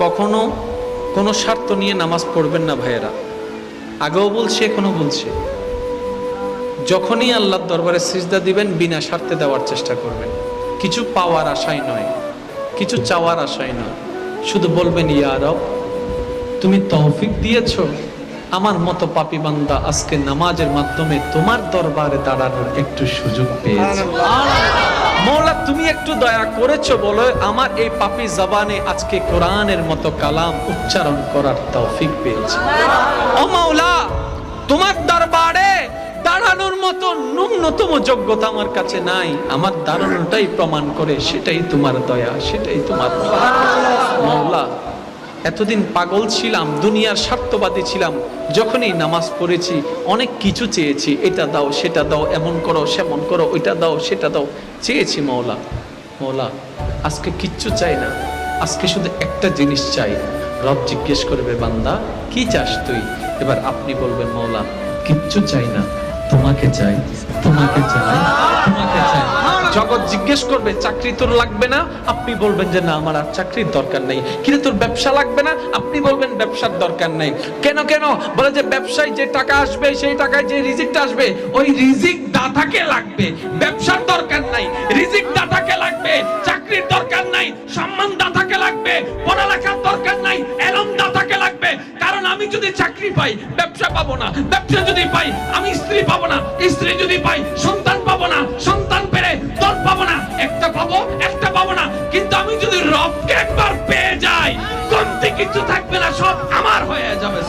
কখনো কোনো স্বার্থ নিয়ে নামাজ পড়বেন না ভাইয়েরা। আগেও বলছে, এখনো বলছে, যখনই আল্লাহর দরবারে সিজদা দিবেন বিনা স্বার্থে দেওয়ার চেষ্টা করবেন। কিছু পাওয়ার আশায় নয়, কিছু চাওয়ার আশায় নয়। শুধু বলবেন, ইয়া রব, তুমি তৌফিক দিয়েছো আমার মতো পাপী বান্দা আজকে নামাজের মাধ্যমে তোমার দরবারে দাঁড়ানোর একটু সুযোগ পেয়েছে। মৌলা তুমি একটু দয়া করেছো বলে আমার এই পাপী জবানে আজকে কোরআনের মতো কালাম উচ্চারণ করার তৌফিক পেয়েছে। ও মাওলা, তোমার দরবারে দাঁড়ানোর মতো ন্যূনতম যোগ্যতা আমার কাছে নাই, আমার দাঁড়ানোটাই প্রমাণ করে সেটাই তোমার দয়া, সেটাই তোমার মাওলা। এতদিন পাগল ছিলাম, দুনিয়ার স্বার্থবাদী ছিলাম। যখনই নামাজ পড়েছি অনেক কিছু চেয়েছি, এটা দাও সেটা দাও, এমন করো সেমন করো, ওইটা দাও সেটা দাও, চেয়েছি মাওলা। মাওলা আজকে কিচ্ছু চাই না, আজকে শুধু একটা জিনিস চাই। রব জিজ্ঞেস করবে, বান্দা কি চাস তুই? এবার আপনি বলবেন, মাওলা কিচ্ছু চাই না, তোমাকে চাই, তোমাকে চাই, তোমাকে চাই। জগৎ জিজ্ঞেস করবে, চাকরি তোর লাগবে না? আপনি বলবেন যে না, আমার আর চাকরির দরকার নেই। কিন্তু তোর ব্যবসা লাগবে না? আপনি বলবেন ব্যবসার দরকার নেই। কেন কেন? বলে যে ব্যবসায় যে টাকা আসবে, সেই টাকায় যে রিজিকটা আসবে, ওই রিজিক দাতাকে লাগবে। ব্যবসার দরকার নাই, রিজিক দাতাকে লাগবে। চাকরির দরকার নাই, সম্মান দাতাকে লাগবে। পড়ালেখার দরকার নাই, এলম দাতাকে লাগবে। কারণ আমি যদি চাকরি পাই ব্যবসা পাবো না, ব্যবসা যদি পাই আমি স্ত্রী পাবো না, স্ত্রী যদি পাই সন্তান পাবো না, সন্তান পেলে দল পাবো না, একটা পাবো একটা পাবো না। কিন্তু আমি যদি রবকে একবার পেয়ে যাই, কমতি কিছু থাকবে না, সব আমার হয়ে যাবে।